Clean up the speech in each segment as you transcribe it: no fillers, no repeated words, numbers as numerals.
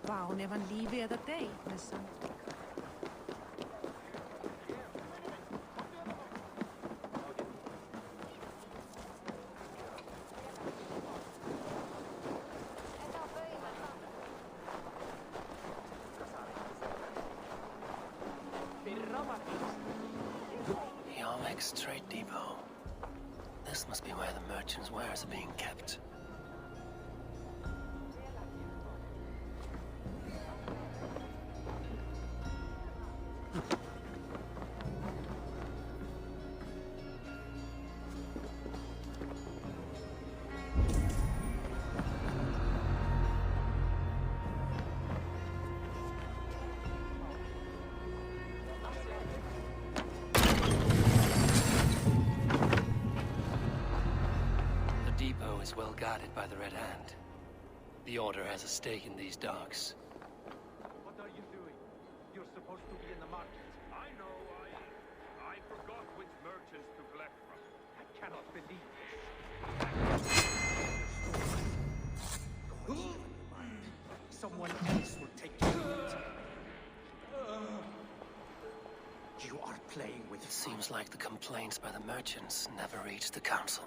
Spawn även liv över dig, nästan. Yarmek's trade depot. This must be where the merchants' wares are being kept. Well guarded by the Red Hand. The Order has a stake in these docks. What are you doing? You're supposed to be in the market. I know, I forgot which merchants to collect from. I cannot believe this. Someone else will take care of it. You are playing with It seems like the complaints by the merchants never reached the council.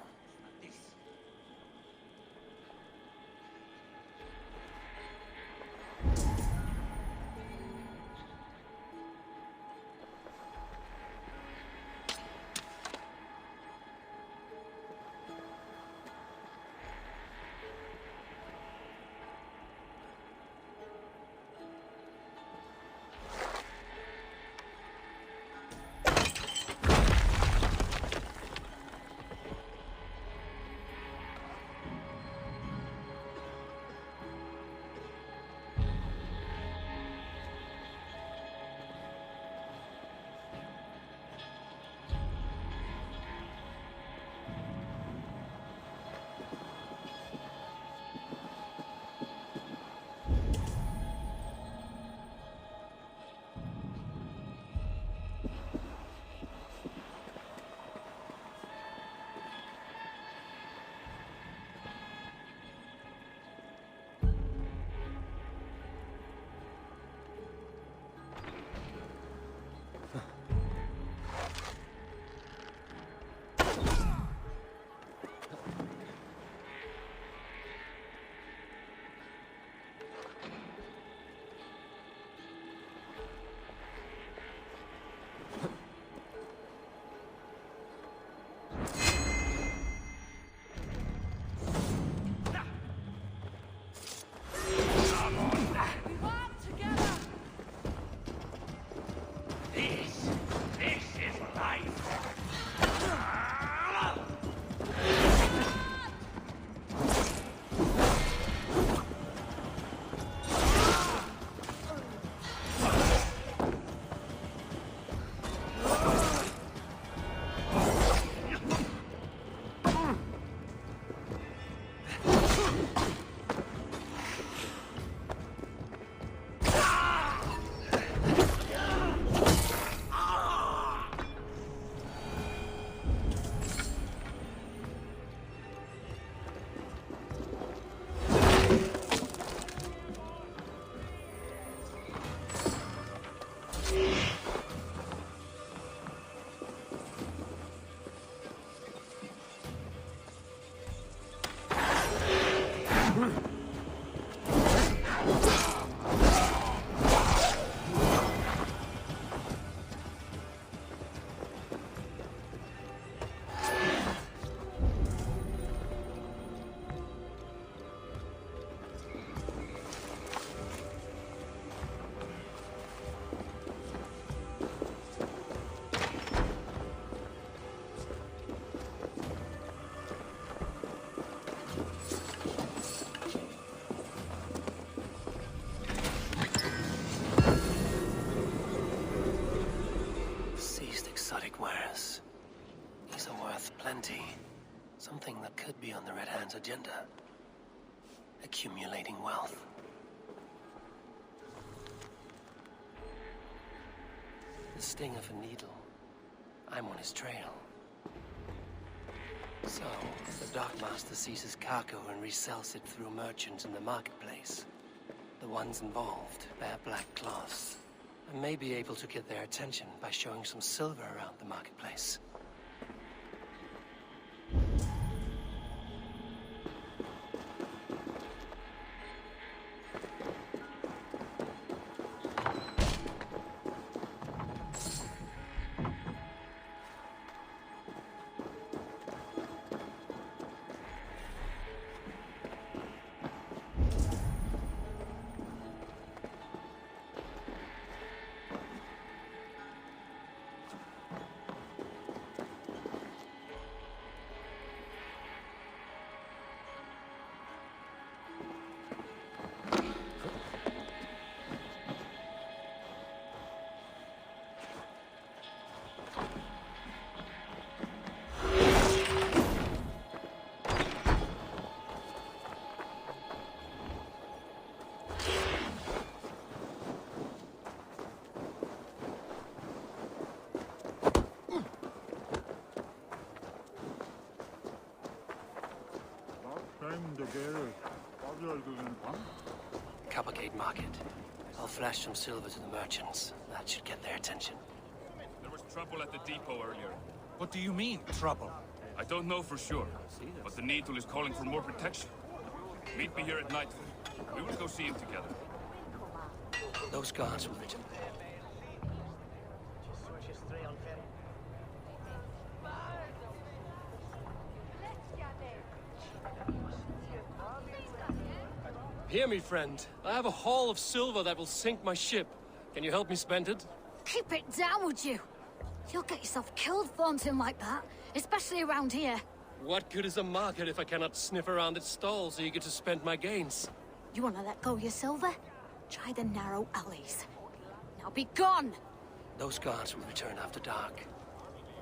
Something that could be on the Red Hand's agenda. Accumulating wealth. The sting of a needle. I'm on his trail. So, the dockmaster seizes cargo and resells it through merchants in the marketplace. The ones involved bear black cloths. I may be able to get their attention by showing some silver around the marketplace. Coppergate Market. I'll flash some silver to the merchants. That should get their attention. There was trouble at the depot earlier. What do you mean, trouble? I don't know for sure, but the Needle is calling for more protection. Meet me here at nightfall. We will go see him together. Those guards will return. Hear me, friend. I have a haul of silver that will sink my ship. Can you help me spend it? Keep it down, would you? You'll get yourself killed flaunting like that, especially around here. What good is a market if I cannot sniff around its stalls eager to spend my gains? You want to let go of your silver? Try the narrow alleys. Now be gone! Those guards will return after dark.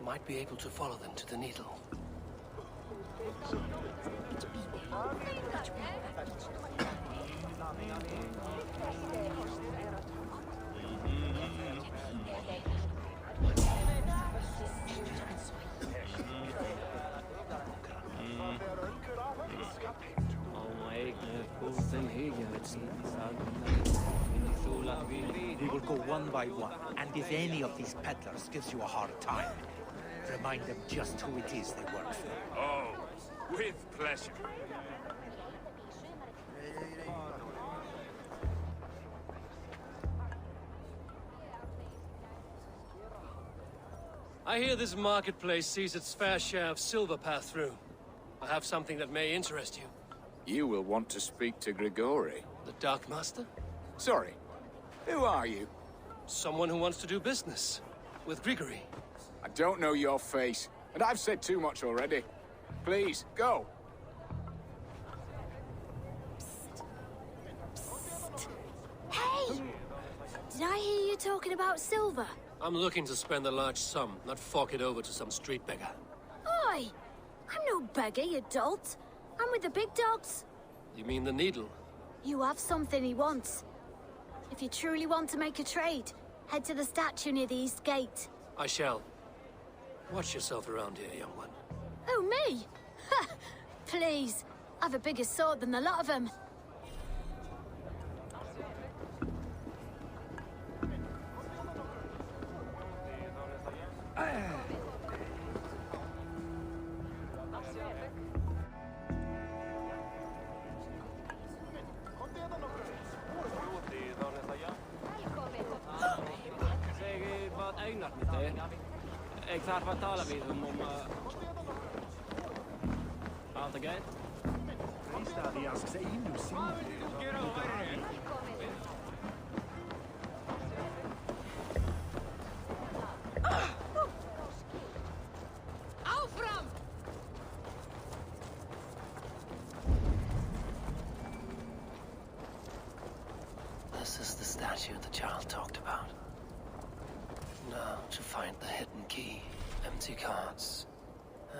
I might be able to follow them to the Needle. We will go one by one, and if any of these peddlers gives you a hard time, remind them just who it is they work for. Oh, with pleasure. I hear this marketplace sees its fair share of silver pass through. I have something that may interest you. You will want to speak to Grigori. The Dark Master? Sorry, who are you? Someone who wants to do business. With Grigory. I don't know your face, and I've said too much already. Please, go. Hey! Did I hear you talking about silver? I'm looking to spend a large sum, not fork it over to some street beggar. Oi! I'm no beggar, you dolt. I'm with the big dogs. You mean the Needle? You have something he wants. If you truly want to make a trade, head to the statue near the east gate. I shall. Watch yourself around here, young one. Oh, me? Ha! Please. I've a bigger sword than the lot of them. Ik zag wat talen met hem om aan te gaan. Stadia asks Eivor to This is the statue the Jarl talked about. Now, to find the hidden key, empty cards,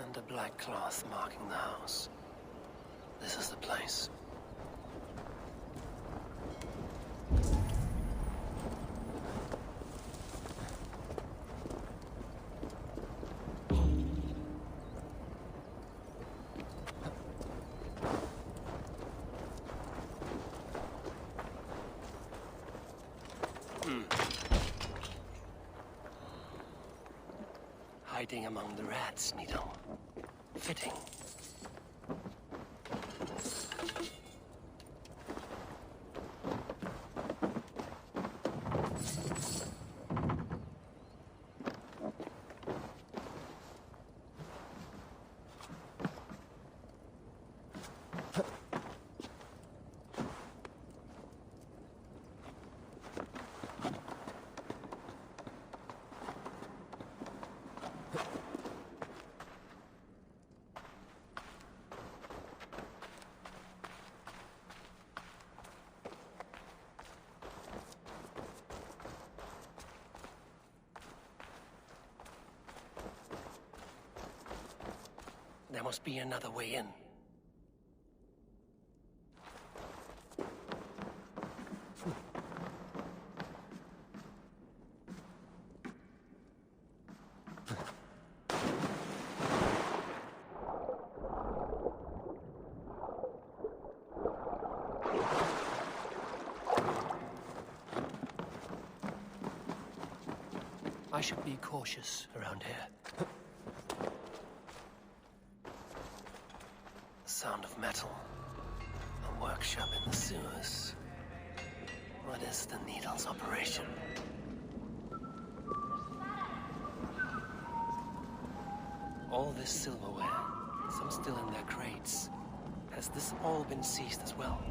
and a black cloth marking the house. This is the place. hiding among the rats, Needle. Fitting. There must be another way in. I should be cautious around here. Sound of metal. A workshop in the sewers. What is the Needle's operation? All this silverware, some still in their crates. Has this all been seized as well?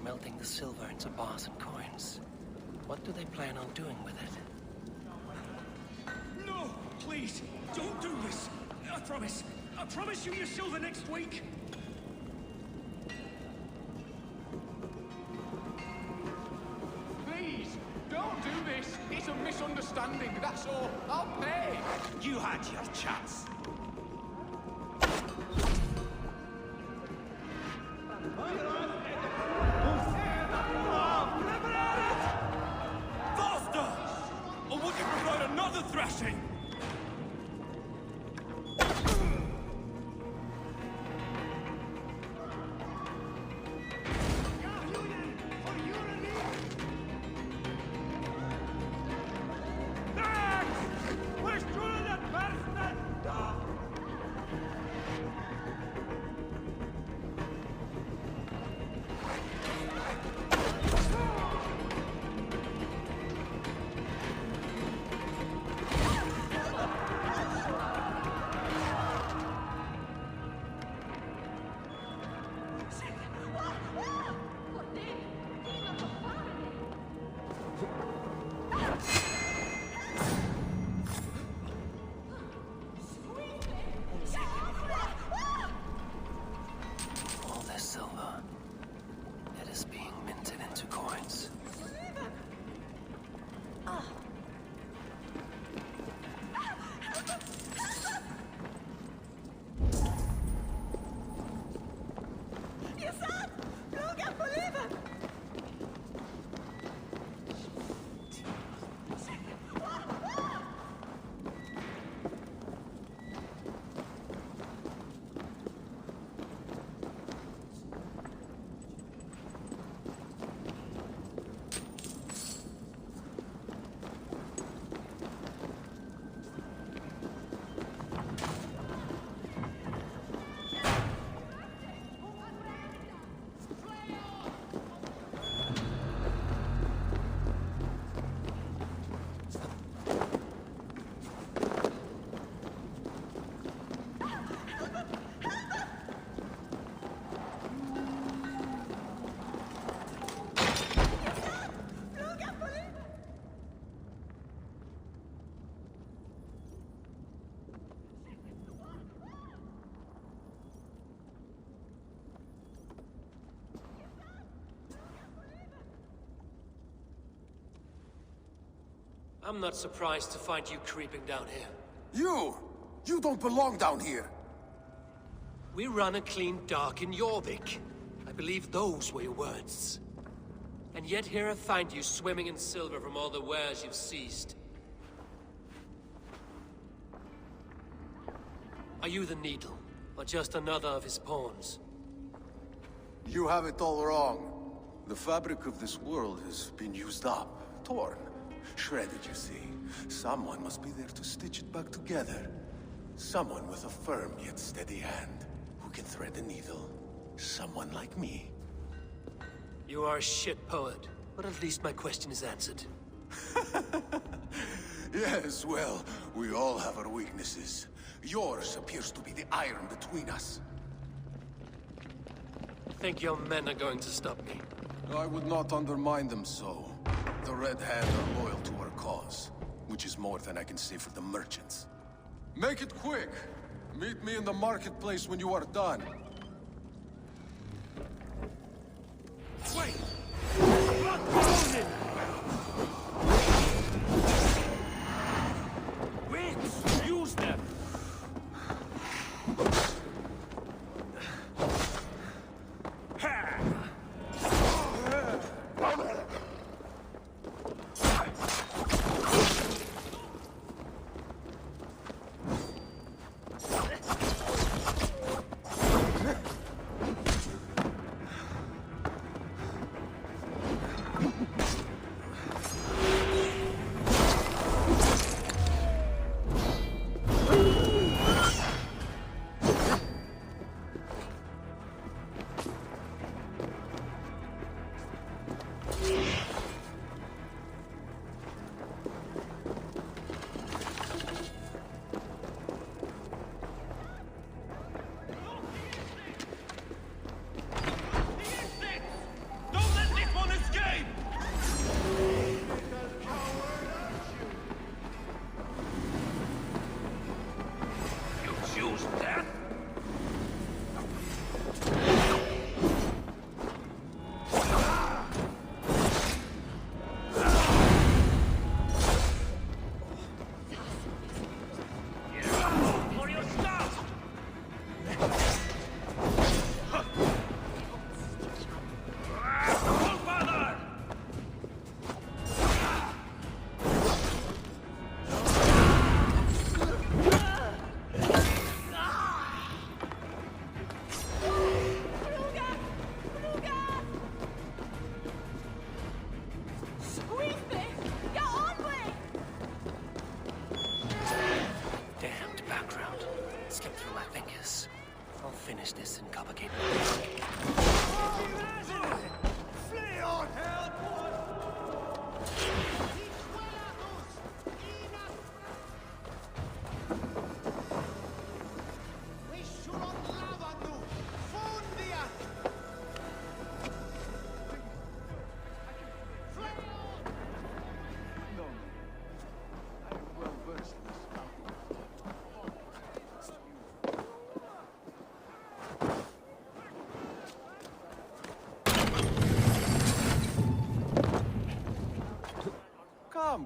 Melting the silver into bars and coins. What do they plan on doing with it? No! Please! Don't do this! I promise you your silver next week! Please, don't do this! It's a misunderstanding, that's all. I'll pay! You had your chance. Thrashing! I'm not surprised to find you creeping down here. You! You don't belong down here! We run a clean dark in Jorvik. I believe those were your words. And yet here I find you swimming in silver from all the wares you've seized. Are you the Needle, or just another of his pawns? You have it all wrong. The fabric of this world has been used up, torn, shredded, you see. Someone must be there to stitch it back together. Someone with a firm yet steady hand, who can thread the needle. Someone like me. You are a shit poet, but at least my question is answered. Yes, well, we all have our weaknesses. Yours appears to be the iron between us. Think your men are going to stop me? I would not undermine them so. The Red Hand are loyal to our cause, which is more than I can say for the merchants. Make it quick! Meet me in the marketplace when you are done. Wait! Blood pounding! Wait! Use them!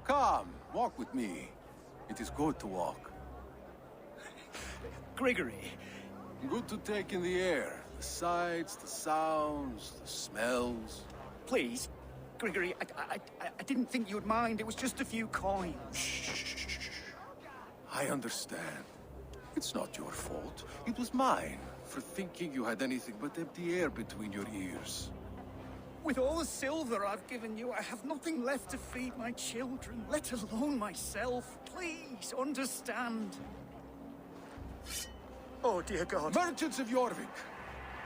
Come, walk with me. It is good to walk. Gregory. Good to take in the air. The sights, the sounds, the smells. Please, Gregory, I didn't think you'd mind. It was just a few coins. Shh. I understand. It's not your fault. It was mine, for thinking you had anything but empty air between your ears. With all the silver I've given you, I have nothing left to feed my children, let alone myself. Please, understand. Oh, dear God. Merchants of Jorvik,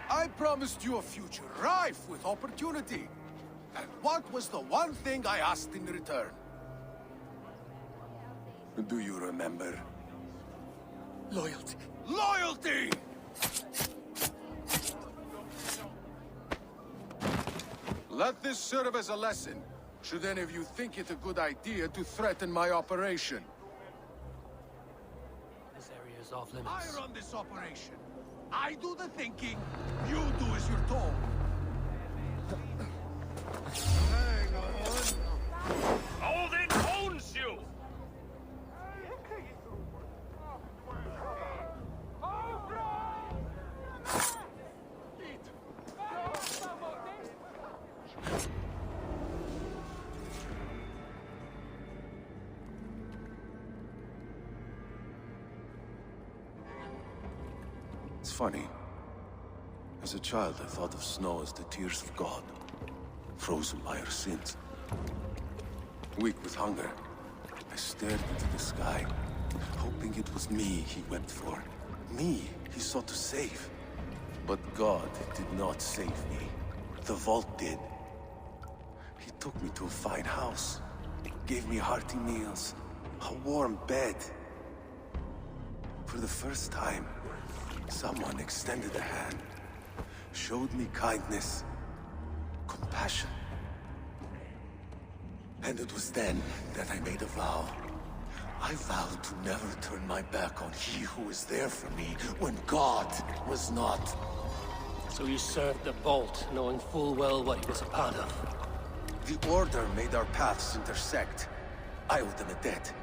I promised you a future rife with opportunity. And what was the one thing I asked in return? Do you remember? Loyalty. Loyalty! Let this serve as a lesson, should any of you think it a good idea to threaten my operation. This area is off limits. I run this operation. I do the thinking, you do as you're told. Hang on. Odin owns you! It's funny. As a child, I thought of snow as the tears of God, frozen by our sins. Weak with hunger, I stared into the sky, hoping it was me he wept for. Me he sought to save. But God did not save me. The vault did. He took me to a fine house, gave me hearty meals, a warm bed. For the first time, someone extended a hand, showed me kindness, compassion. And it was then that I made a vow. I vowed to never turn my back on he who was there for me when God was not. So you served the Vault, knowing full well what he was a part of. The Order made our paths intersect. I owed them a debt,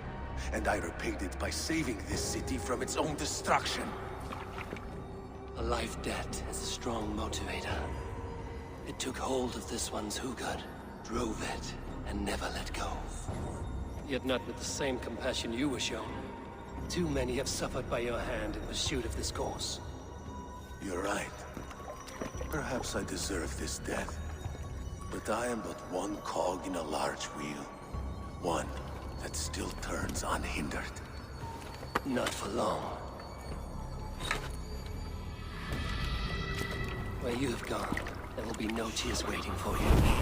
and I repaid it by saving this city from its own destruction. A life debt is a strong motivator. It took hold of this one's Hugad, drove it, and never let go. Yet not with the same compassion you were shown. Too many have suffered by your hand in pursuit of this cause. You're right. Perhaps I deserve this death. But I am but one cog in a large wheel. One that still turns unhindered. Not for long. Where you have gone, there will be no tears waiting for you.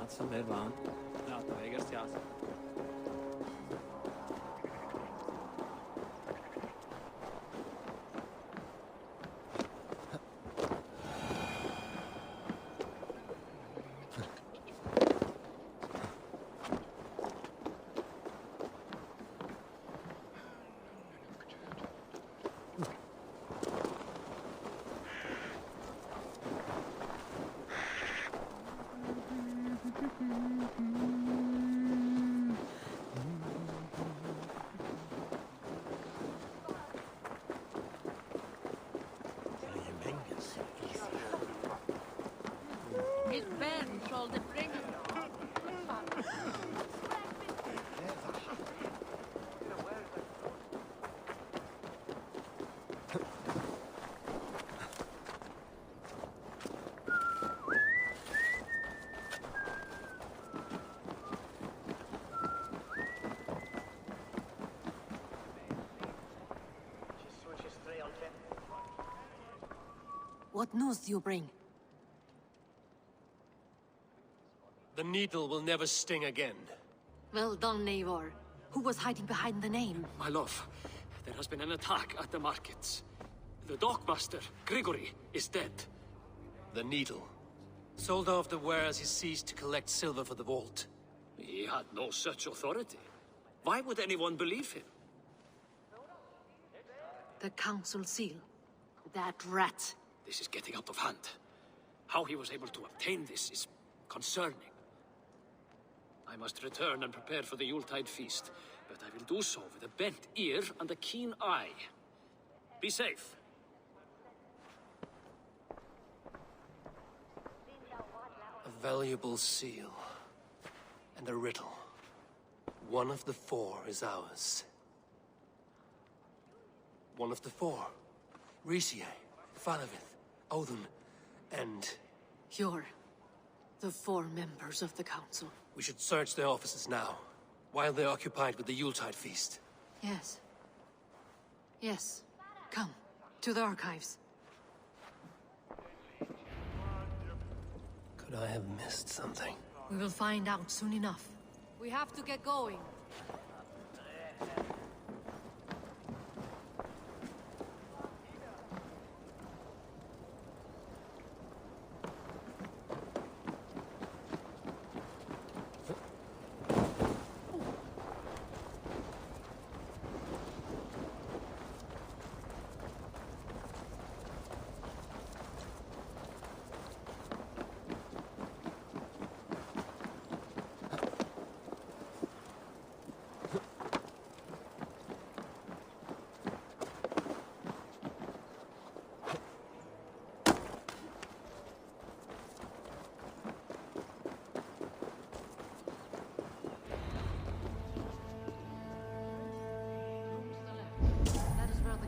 Som är van. Vägar till oss. What news do you bring? The needle will never sting again. Well done, Eivor. Who was hiding behind the name? My love, there has been an attack at the markets. The dockmaster, Grigory, is dead. The needle. Sold off the wares he ceased to collect silver for the vault. He had no such authority. Why would anyone believe him? The council seal. That rat. This is getting out of hand. How he was able to obtain this is concerning. I must return and prepare for the Yuletide feast, but I will do so with a bent ear and a keen eye. Be safe. valuable seal. And a riddle. One of the four is ours. One of the four. Ricie, Falavith, Odin, and... You're the four members of the council. We should search their offices now, while they're occupied with the Yuletide feast. Yes. Yes. Come, to the archives. Could I have missed something? We will find out soon enough. We have to get going.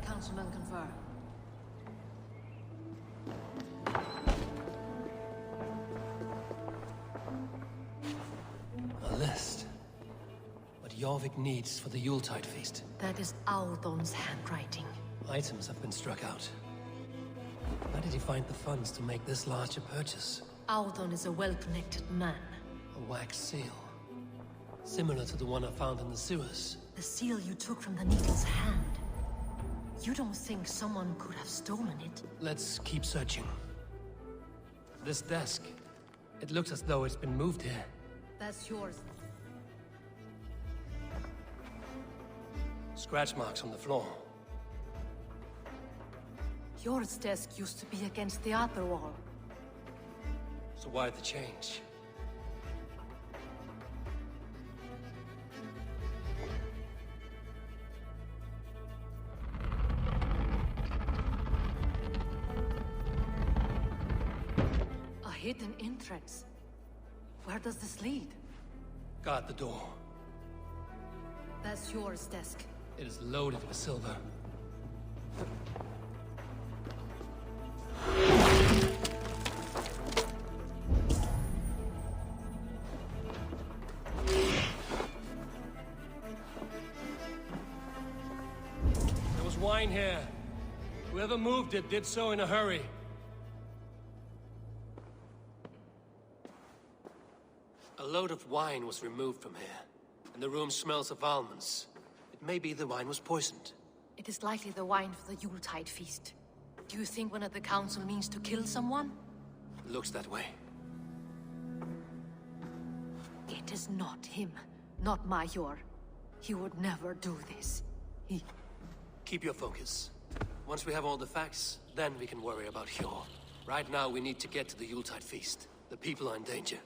Councilmen confer. A list. What Jorvik needs for the Yuletide feast. That is Audon's handwriting. Items have been struck out. Where did he find the funds to make this large a purchase? Audon is a well-connected man. A wax seal. Similar to the one I found in the sewers. The seal you took from the Needle's hand. You don't think someone could have stolen it? Let's keep searching. This desk. It looks as though it's been moved here. That's yours. Scratch marks on the floor. Yours desk used to be against the other wall. So why the change? Hidden entrance. Where does this lead? Guard the door. That's yours desk. It is loaded with silver. There was wine here. Whoever moved it did so in a hurry. A load of wine was removed from here, and the room smells of almonds. It may be the wine was poisoned. It is likely the wine for the Yuletide feast. Do you think one of the council means to kill someone? Looks that way. It is not him, not Major. He would never do this. He... Keep your focus. Once we have all the facts, then we can worry about Hjor. Right now, we need to get to the Yuletide feast. The people are in danger.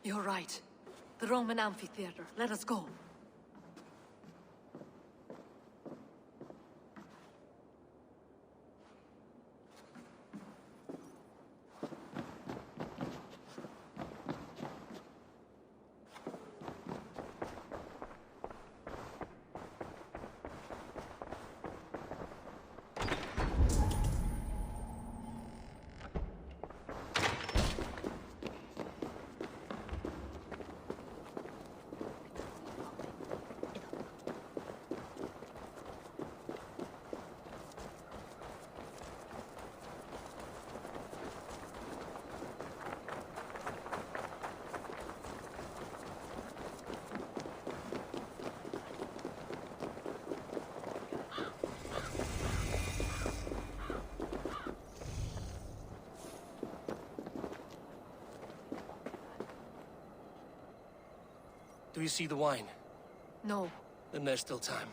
You're right. The Roman amphitheater. Let us go. Do you see the wine? No. Then there's still time.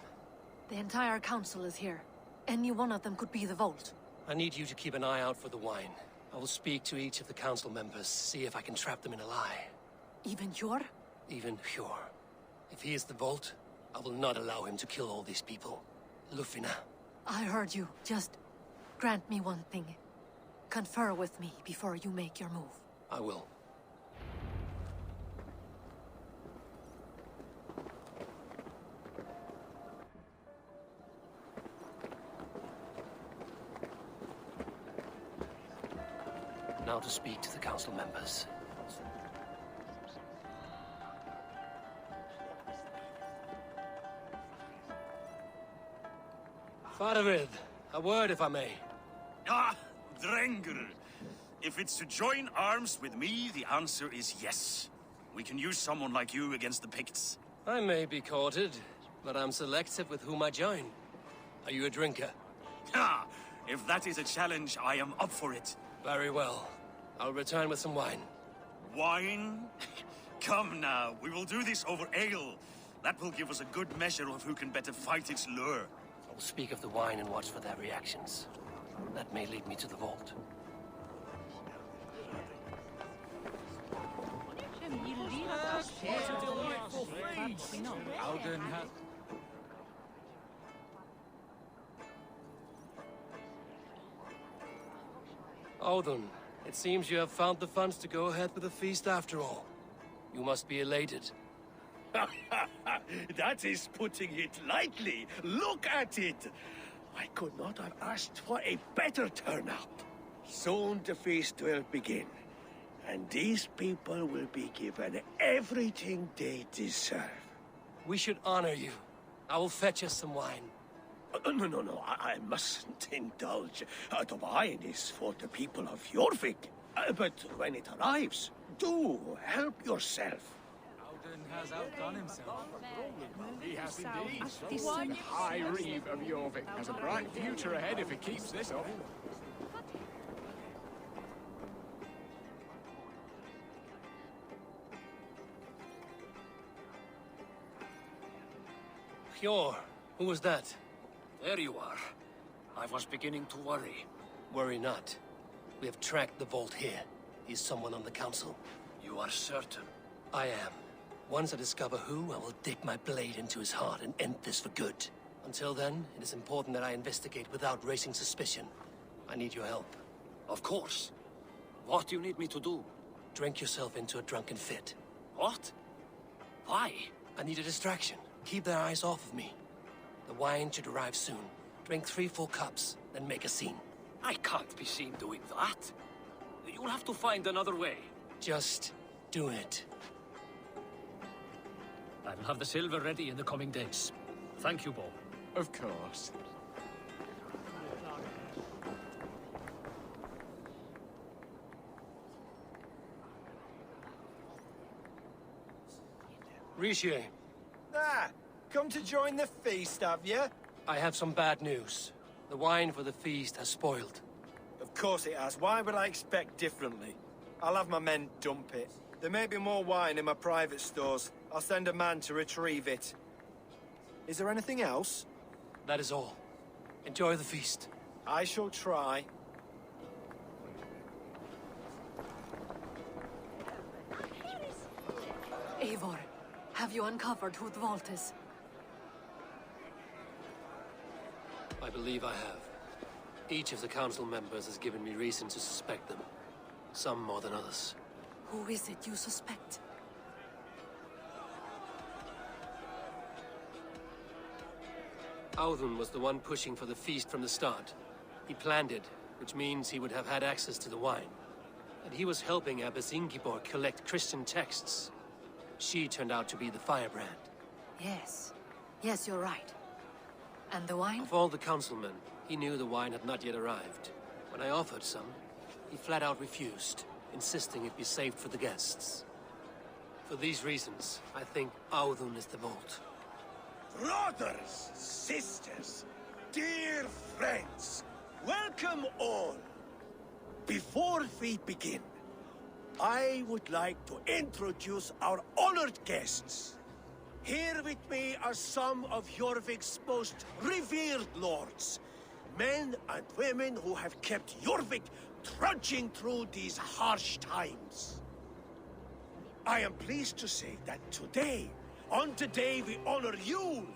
The entire council is here. Any one of them could be the vault. I need you to keep an eye out for the wine. I will speak to each of the council members, see if I can trap them in a lie. Even Hjor? Even Hjor. If he is the vault, I will not allow him to kill all these people. Lufina. I heard you. Just grant me one thing. Confer with me before you make your move. I will. now to speak to the council members. Fathervid, a word if I may. Ah, Drengr. If it's to join arms with me, the answer is yes. We can use someone like you against the Picts. I may be courted, but I'm selective with whom I join. Are you a drinker? Ah, if that is a challenge, I am up for it. Very well. I'll return with some wine. Wine? Come now, we will do this over ale. That will give us a good measure of who can better fight its lure. I will speak of the wine and watch for their reactions. That may lead me to the vault. Odin, it seems you have found the funds to go ahead with the feast after all. You must be elated. That is putting it lightly. Look at it. I could not have asked for a better turnout. Soon the feast will begin, and these people will be given everything they deserve. We should honor you. I will fetch us some wine. No, I mustn't indulge. The wine is for the people of Jorvik. But when it arrives, do help yourself. Alden has outdone himself. He has indeed. This The High Reeve of Jorvik has a bright future ahead if he keeps this up. Hjor, who was that? There you are. I was beginning to worry. Worry not. We have tracked the vault here. Is someone on the council? You are certain? I am. Once I discover who, I will dig my blade into his heart and end this for good. Until then, it is important that I investigate without raising suspicion. I need your help. Of course. What do you need me to do? Drink yourself into a drunken fit. What? Why? I need a distraction. Keep their eyes off of me. The wine should arrive soon. Drink 3 full cups, then make a scene. I can't be seen doing that. You'll have to find another way. Just do it. I will have the silver ready in the coming days. Thank you, Bo. Of course. Rishi. Ah, come to join the feast, have you? I have some bad news. The wine for the feast has spoiled. Of course it has. Why would I expect differently? I'll have my men dump it. There may be more wine in my private stores. I'll send a man to retrieve it. Is there anything else? That is all. Enjoy the feast. I shall try. Eivor, have you uncovered who the vault is? I believe I have. Each of the council members has given me reason to suspect them. Some more than others. Who is it you suspect? Audun was the one pushing for the feast from the start. He planned it, which means he would have had access to the wine. And he was helping Abbess Ingeborg collect Christian texts. She turned out to be the firebrand. Yes. Yes, you're right. And the wine? Of all the councilmen, he knew the wine had not yet arrived. When I offered some, he flat out refused, insisting it be saved for the guests. For these reasons, I think Audun is the vault. Brothers, sisters, dear friends, welcome all. Before we begin, I would like to introduce our honored guests. Here with me are some of Jorvik's most revered lords. Men and women who have kept Jorvik trudging through these harsh times. I am pleased to say that today, on the day we honor you,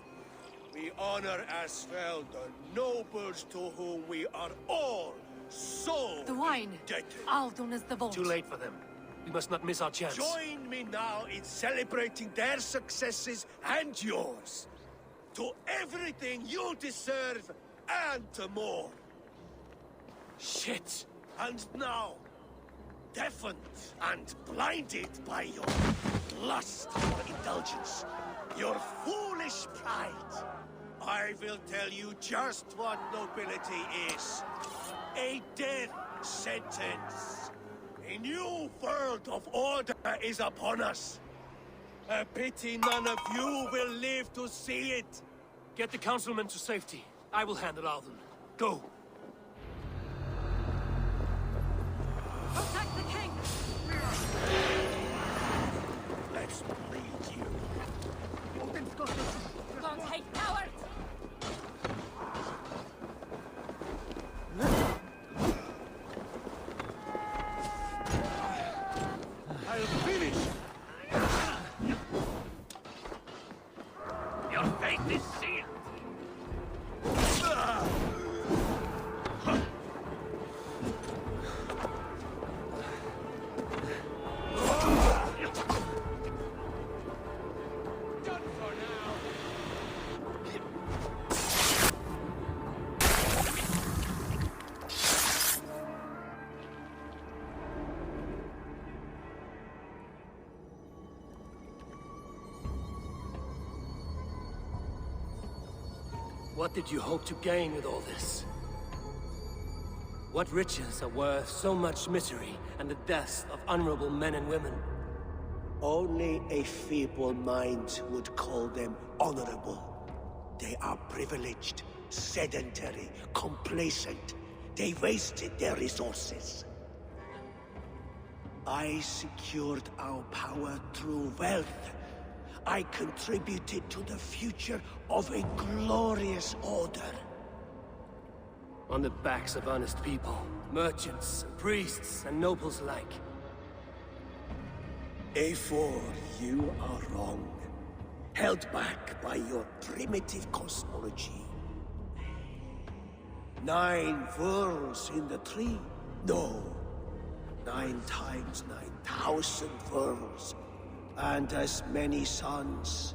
we honor as well the nobles to whom we are all so The wine! indebted. Audun is the vault. Too late for them. We must not miss our chance. Join me now in celebrating their successes and yours. To everything you deserve and to more. Shit! And now, orphaned and blinded by your lust for indulgence, your foolish pride. I will tell you just what nobility is. A death sentence. A new world of order is upon us. A pity none of you will live to see it. Get the councilmen to safety. I will handle Alden. Go. Protect the king! Let's bleed you. Don't hate cowards! I'll finish. Your fate is sealed. What did you hope to gain with all this? What riches are worth so much misery and the deaths of honorable men and women? Only a feeble mind would call them honorable. They are privileged, sedentary, complacent. They wasted their resources. I secured our power through wealth. I contributed to the future of a glorious order. On the backs of honest people, merchants, priests, and nobles alike. Eivor, you are wrong. Held back by your primitive cosmology. 9 worlds in the tree? No. 9 times 9,000 worlds. And as many suns.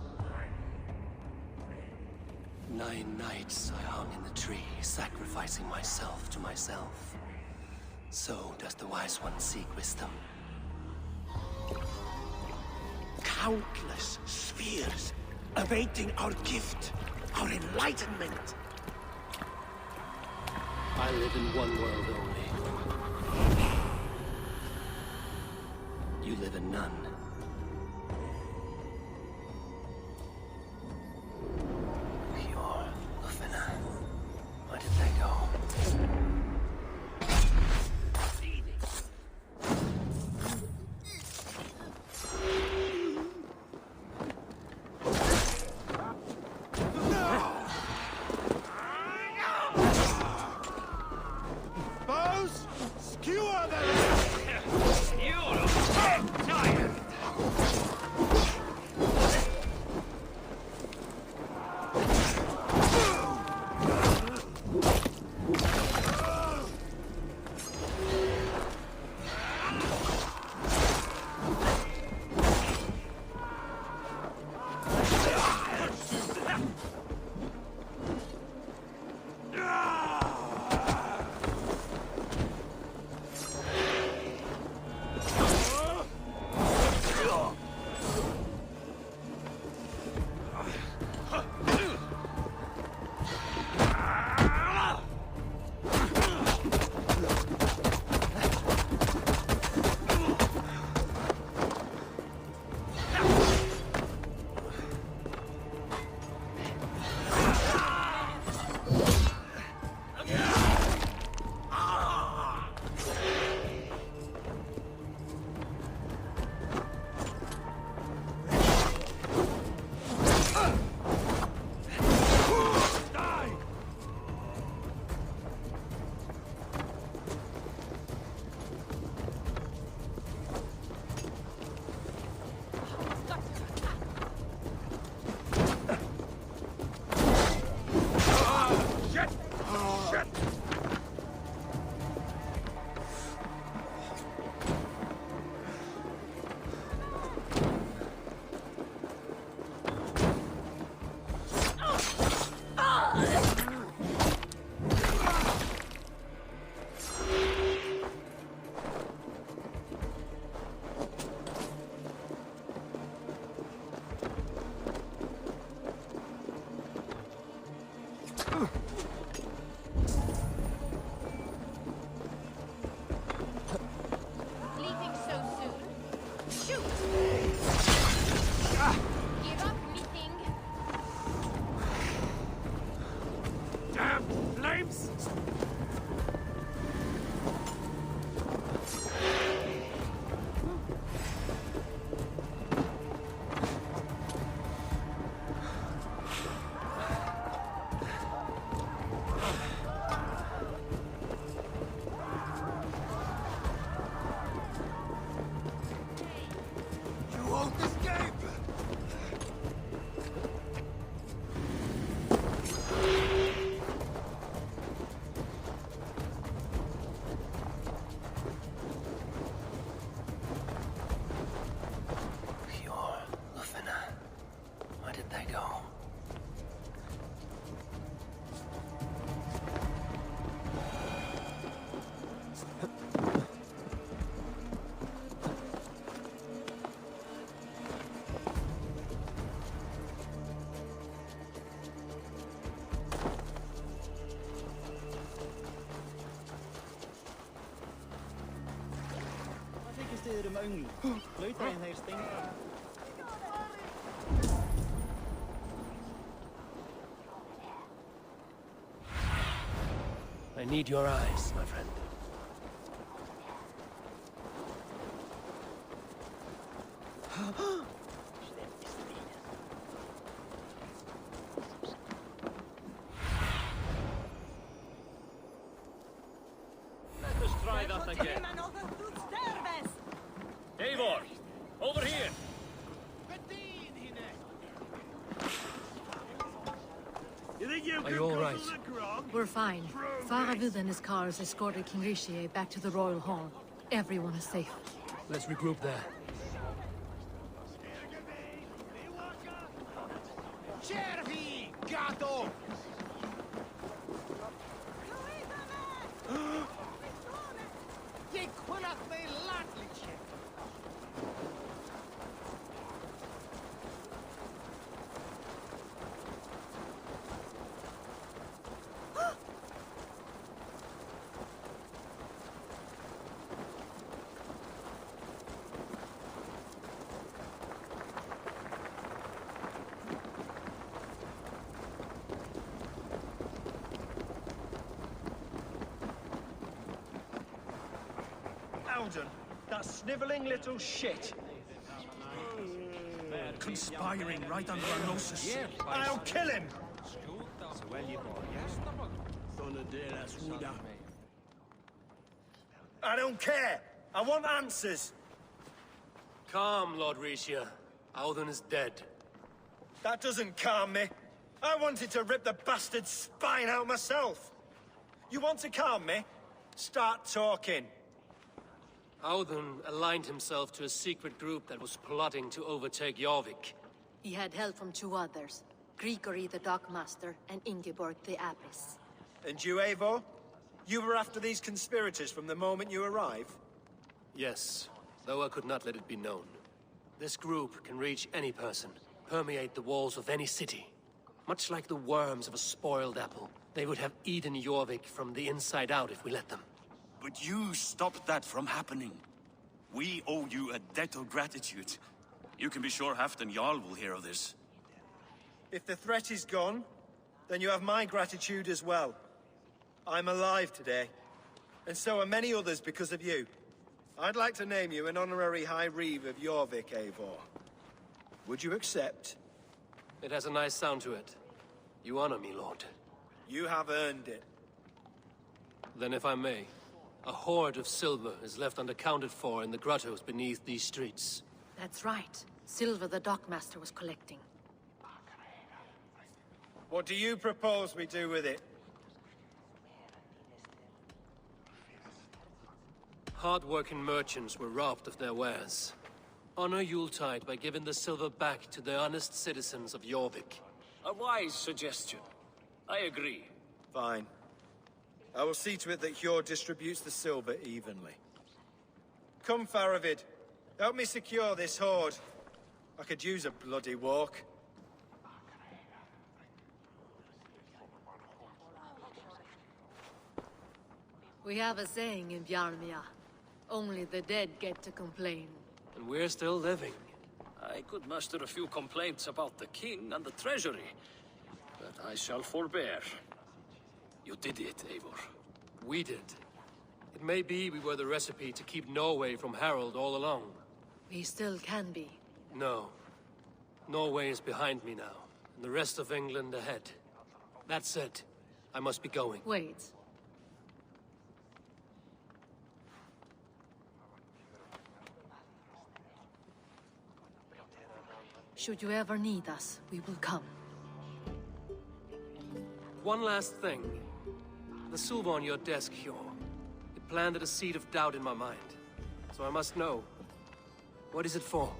9 nights I hung in the tree, sacrificing myself to myself. So does the Wise One seek wisdom. Countless spheres, awaiting our gift, our enlightenment. I live in one world only. You live in none. Where did they go? Bows, skewer them! You're tired! I need your eyes, my friend. Let us try that again. Eivor, over here. Are you all right? We're fine. Faravid and his cars escorted King Rishi back to the Royal Hall. Everyone is safe. Let's regroup there. Cervi, gato! That sniveling little shit. Conspiring right under our noses. I'll kill him! I don't care! I want answers! Calm, Lord Rishia. Audun is dead. That doesn't calm me. I wanted to rip the bastard's spine out myself. You want to calm me? Start talking. Audun aligned himself to a secret group that was plotting to overtake Jorvik. He had help from two others, Grigory the Dockmaster and Ingeborg the Abbess. And you, Eivor? You were after these conspirators from the moment you arrived? Yes, though I could not let it be known. This group can reach any person, permeate the walls of any city. Much like the worms of a spoiled apple, they would have eaten Jorvik from the inside out if we let them. But you stopped that from happening. We owe you a debt of gratitude. You can be sure Halfdan Jarl will hear of this. If the threat is gone, then you have my gratitude as well. I'm alive today, and so are many others because of you. I'd like to name you an honorary High Reeve of Jorvik, Eivor. Would you accept? It has a nice sound to it. You honor me, Lord. You have earned it. Then if I may, a hoard of silver is left unaccounted for in the grottos beneath these streets. That's right. Silver the Dockmaster was collecting. What do you propose we do with it? Hard-working merchants were robbed of their wares. Honor Yuletide by giving the silver back to the honest citizens of Jorvik. A wise suggestion. I agree. Fine. I will see to it that Hjord distributes the silver evenly. Come, Faravid. Help me secure this hoard. I could use a bloody walk. We have a saying in Bjarmia. Only the dead get to complain. And we're still living. I could muster a few complaints about the king and the treasury, but I shall forbear. You did it, Eivor. We did. It may be we were the recipe to keep Norway from Harald all along. We still can be. No. Norway is behind me now, and the rest of England ahead. That said, I must be going. Wait. Should you ever need us, we will come. One last thing. The silver on your desk, Hjord. It planted a seed of doubt in my mind. So I must know. What is it for?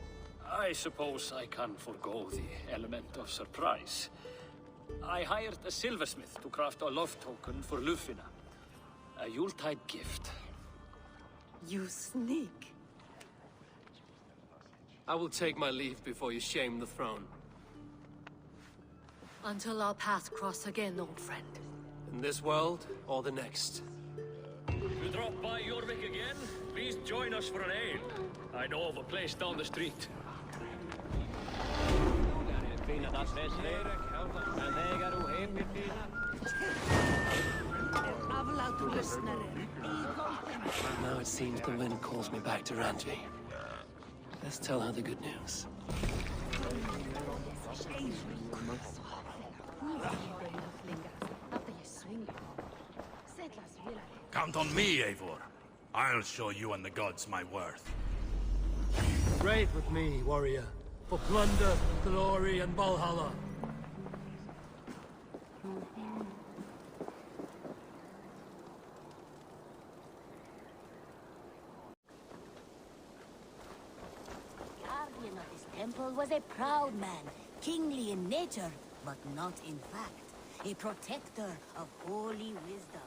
I suppose I can forgo the element of surprise. I hired a silversmith to craft a love token for Lufina. A Yuletide gift. You sneak. I will take my leave before you shame the throne. Until our paths cross again, old friend. In this world, or the next. Gudrun! drop by Jorvik again, please join us for an ale. I know of a place down the street. Now it seems the wind calls me back to Randvi. Let's tell her the good news. Count on me, Eivor. I'll show you and the gods my worth. Ride with me, warrior, for plunder, glory, and Valhalla. Guardian of this temple was a proud man, kingly in nature, but not in fact. A protector of holy wisdom.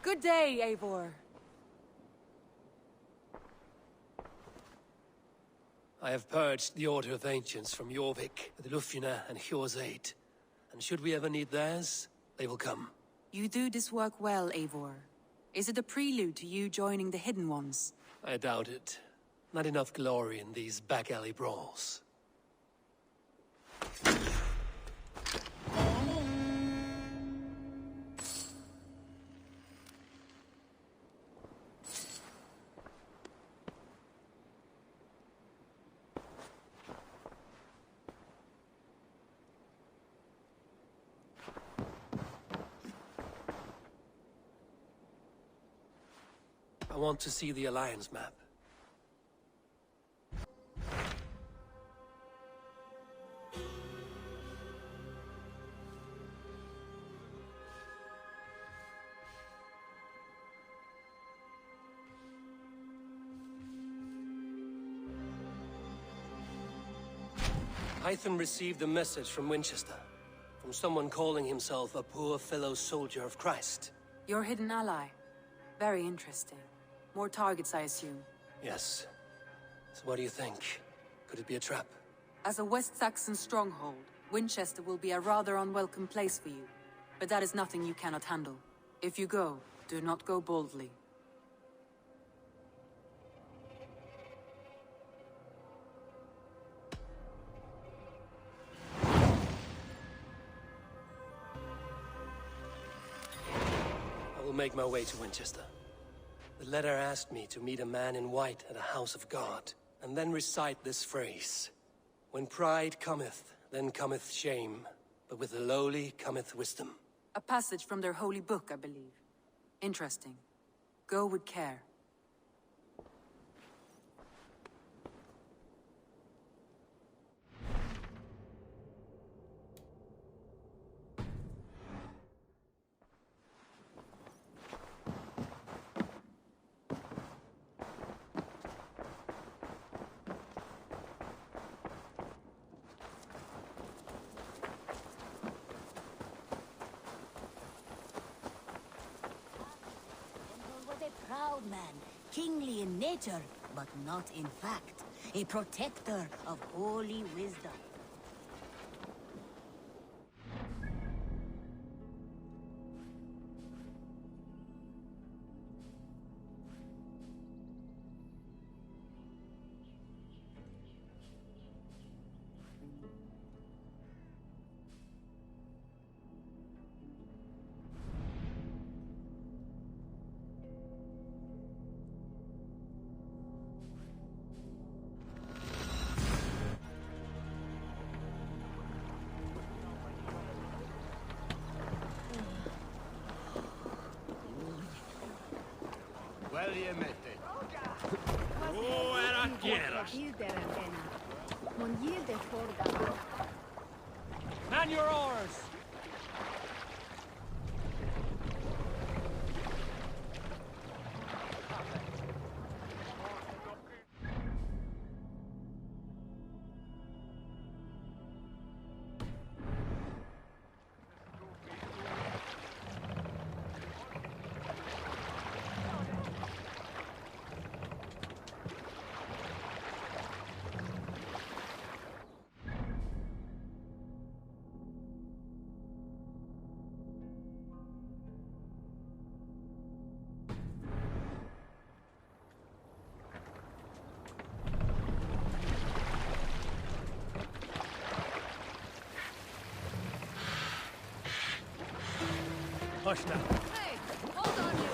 Good day, Eivor. I have purged the Order of Ancients from Jorvik with Lufina and Hjor's aid. And should we ever need theirs, they will come. You do this work well, Eivor. Is it a prelude to you joining the Hidden Ones? I doubt it. Not enough glory in these back-alley brawls. I want to see the Alliance map. Hytham received a message from Winchester, from someone calling himself a poor fellow soldier of Christ. Your hidden ally. Very interesting. More targets, I assume. Yes. So what do you think? Could it be a trap? As a West Saxon stronghold, Winchester will be a rather unwelcome place for you. But that is nothing you cannot handle. If you go, do not go boldly. I will make my way to Winchester. The letter asked me to meet a man in white at a house of God, and then recite this phrase. When pride cometh, then cometh shame, but with the lowly cometh wisdom. A passage from their holy book, I believe. Interesting. Go with care. Proud man, kingly in nature, but not in fact. A protector of holy wisdom. Man your oars! Hush now. Hey, hold on you!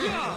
Yeah!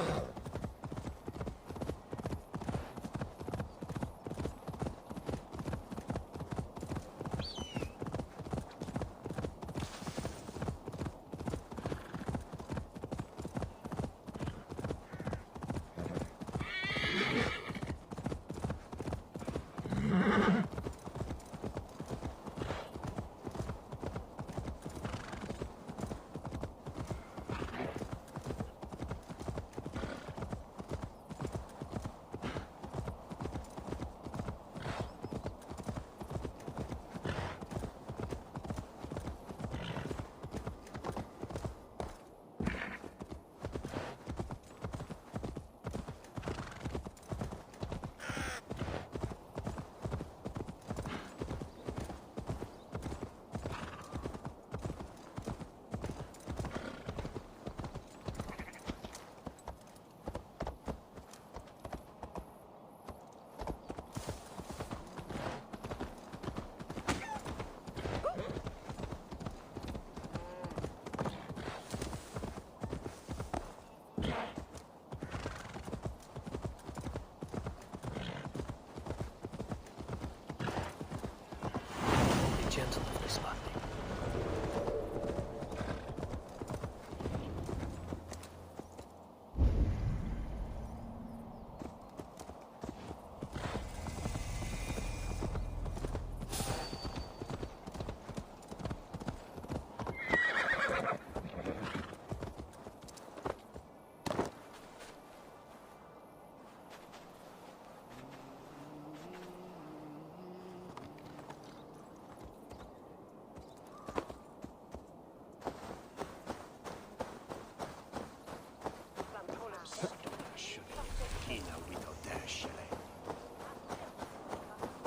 Gentle if they spot me.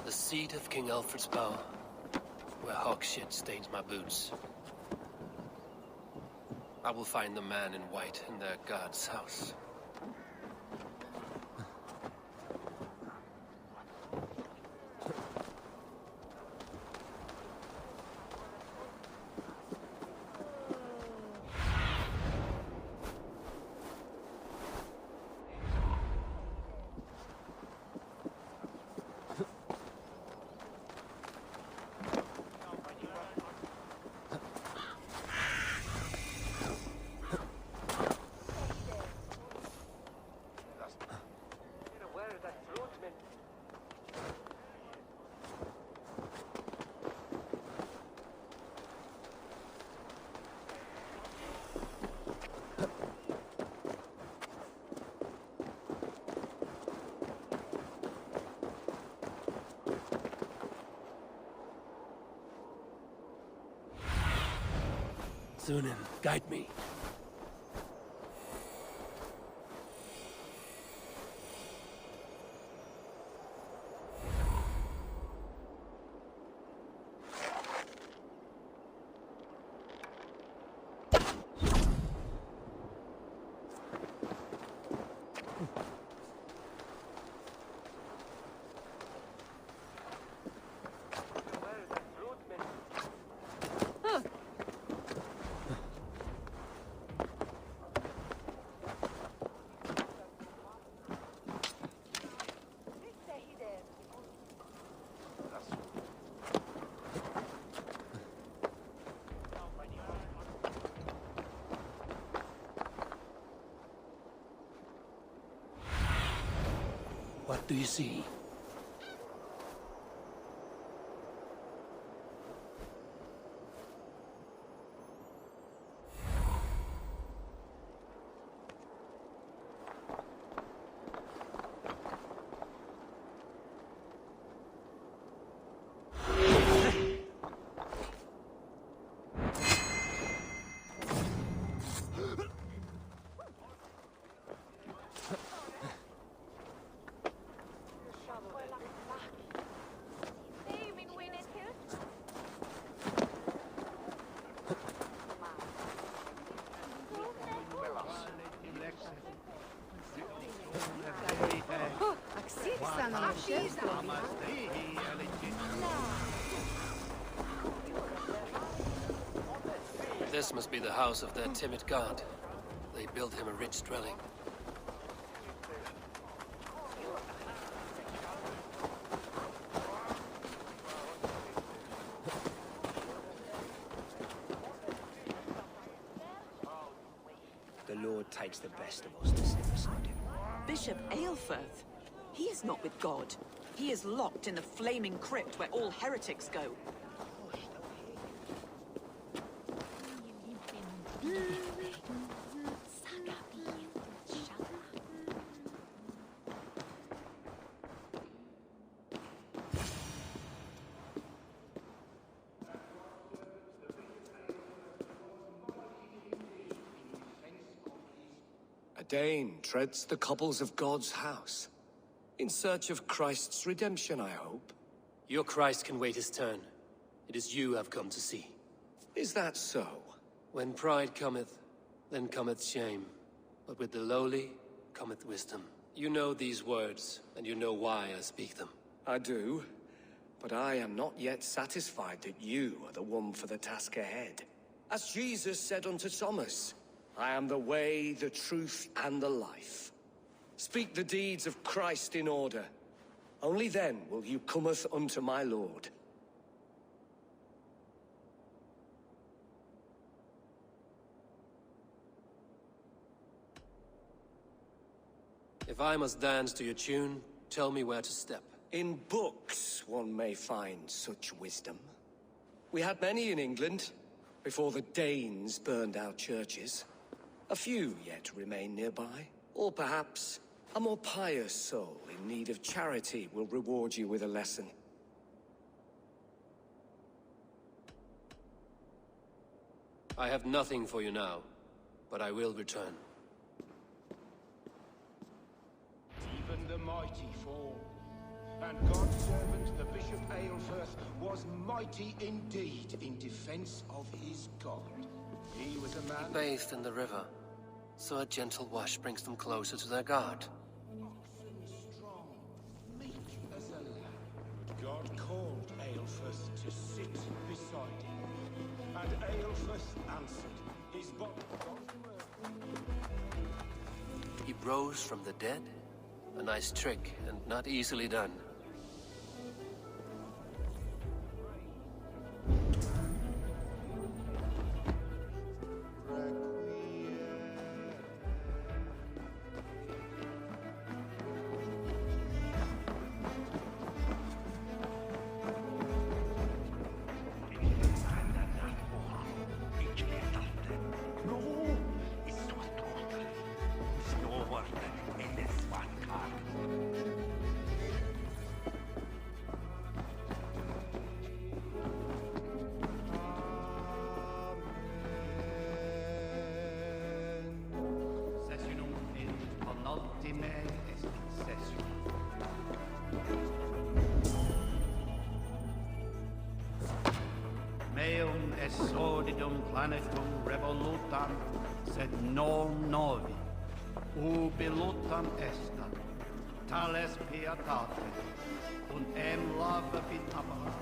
The seat of King Alfred's bow, where hawk shit stains my boots. I will find the man in white in their god's house. Thunin, guide me. What do you see? This must be the house of their timid god. They built him a rich dwelling. The Lord takes the best of us to sit beside him. Bishop Aelfirth? He is not with God. He is locked in the flaming crypt where all heretics go. A Dane treads the cobbles of God's house. In search of Christ's redemption, I hope. Your Christ can wait his turn. It is you I've come to see. Is that so? When pride cometh, then cometh shame. But with the lowly cometh wisdom. You know these words, and you know why I speak them. I do, but I am not yet satisfied that you are the one for the task ahead. As Jesus said unto Thomas, I am the way, the truth, and the life. Speak the deeds of Christ in order. Only then will you cometh unto my Lord. If I must dance to your tune, tell me where to step. In books one may find such wisdom. We had many in England, before the Danes burned our churches. A few yet remain nearby. Or perhaps a more pious soul in need of charity will reward you with a lesson. I have nothing for you now, but I will return. Even the mighty fall, and God's servant, the Bishop Aelfirth, was mighty indeed in defense of his God. He was a man... He bathed in the river, so a gentle wash brings them closer to their God. Strong, meek as a lamb. God called Aelfirth to sit beside him, and Aelfirth answered. His body... He rose from the dead? A nice trick, and not easily done. Bene est successor. Meum est sordidum planetum revolutam, sed non novi. Ubilutam estat, tales pietate, und lava vitabala.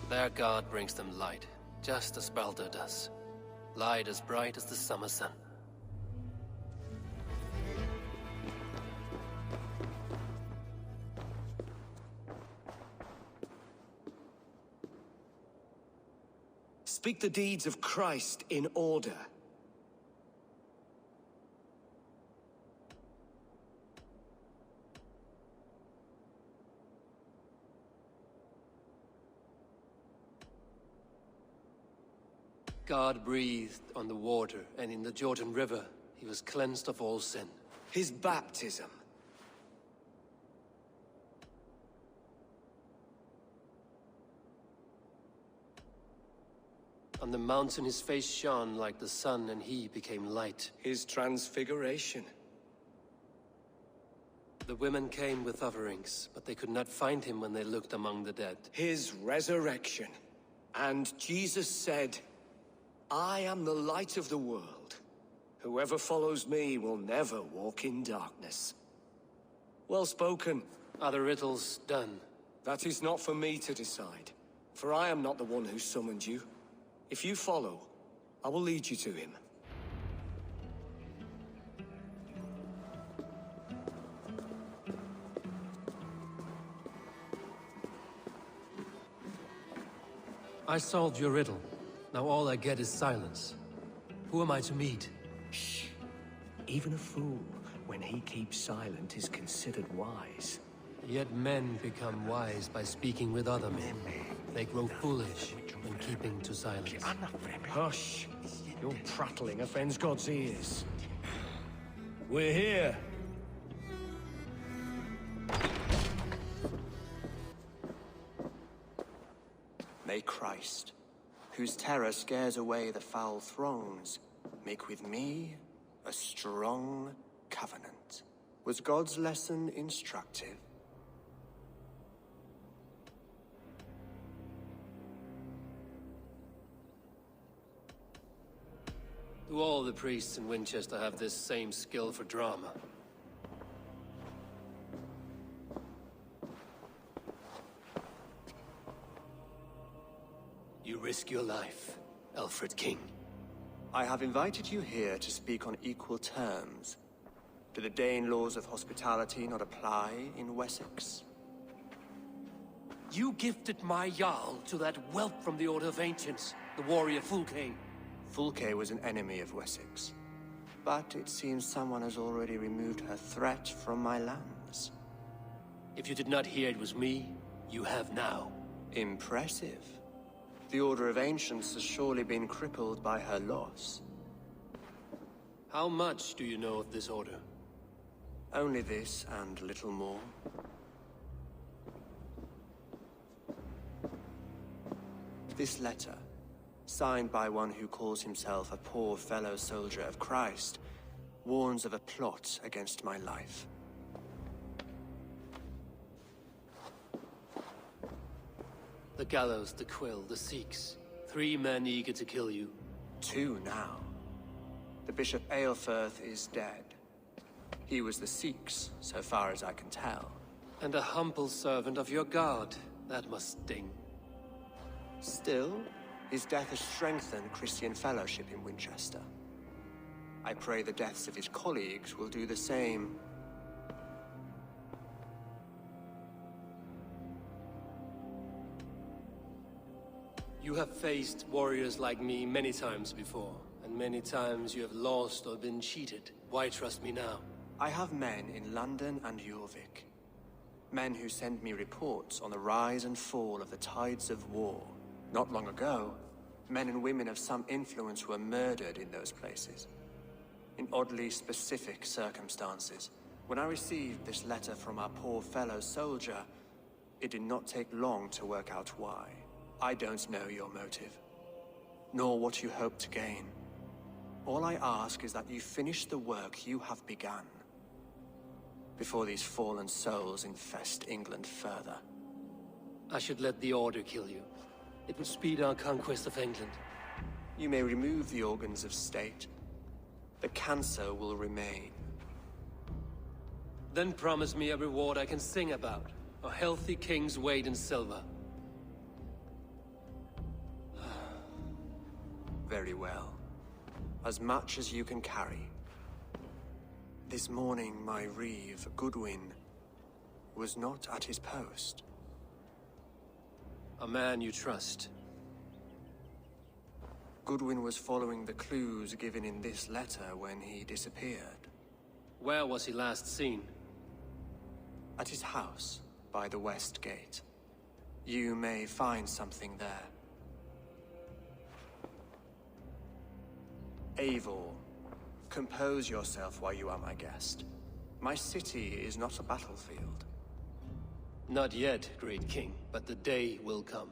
Their god brings them light, just as Baldur does. Light as bright as the summer sun. Speak the deeds of Christ in order. God breathed on the water, and in the Jordan River, he was cleansed of all sin. His baptism. On the mountain his face shone like the sun, and he became light. His transfiguration. The women came with offerings, but they could not find him when they looked among the dead. His resurrection. And Jesus said, I am the light of the world. Whoever follows me will never walk in darkness. Well spoken. Are the riddles done? That is not for me to decide, for I am not the one who summoned you. If you follow, I will lead you to him. I solved your riddle. Now all I get is silence. Who am I to meet? Shh. Even a fool, when he keeps silent, is considered wise. Yet men become wise by speaking with other men. They grow foolish when keeping to silence. Hush! Your prattling offends God's ears. We're here. May Christ, whose terror scares away the foul throngs, make with me a strong covenant. Was God's lesson instructive? Do all the priests in Winchester have this same skill for drama? You risk your life, Alfred King. I have invited you here to speak on equal terms. Do the Dane laws of hospitality not apply in Wessex? You gifted my Jarl to that whelp from the Order of Ancients, the warrior Fulke. Fulke was an enemy of Wessex. But it seems someone has already removed her threat from my lands. If you did not hear it was me, you have now. Impressive. The Order of Ancients has surely been crippled by her loss. How much do you know of this order? Only this and little more. This letter, signed by one who calls himself a poor fellow soldier of Christ, warns of a plot against my life. The gallows, the quill, the Sikhs. 3 men eager to kill you. 2 now. The Bishop Aelfirth is dead. He was the Sikhs, so far as I can tell. And a humble servant of your god. That must sting. Still, his death has strengthened Christian fellowship in Winchester. I pray the deaths of his colleagues will do the same. You have faced warriors like me many times before, and many times you have lost or been cheated. Why trust me now? I have men in London and Jorvik. Men who send me reports on the rise and fall of the tides of war. Not long ago, men and women of some influence were murdered in those places. In oddly specific circumstances. When I received this letter from our poor fellow soldier, It did not take long to work out why. I don't know your motive, nor what you hope to gain. All I ask is that you finish the work you have begun, before these fallen souls infest England further. I should let the Order kill you. It would speed our conquest of England. You may remove the organs of state. The cancer will remain. Then promise me a reward I can sing about. A healthy king's weight in silver. Very well. As much as you can carry. This morning, my reeve, Goodwin, was not at his post. A man you trust. Goodwin was following the clues given in this letter when he disappeared. Where was he last seen? At his house, by the West Gate. You may find something there. Eivor, compose yourself while you are my guest. My city is not a battlefield. Not yet, great king, but the day will come.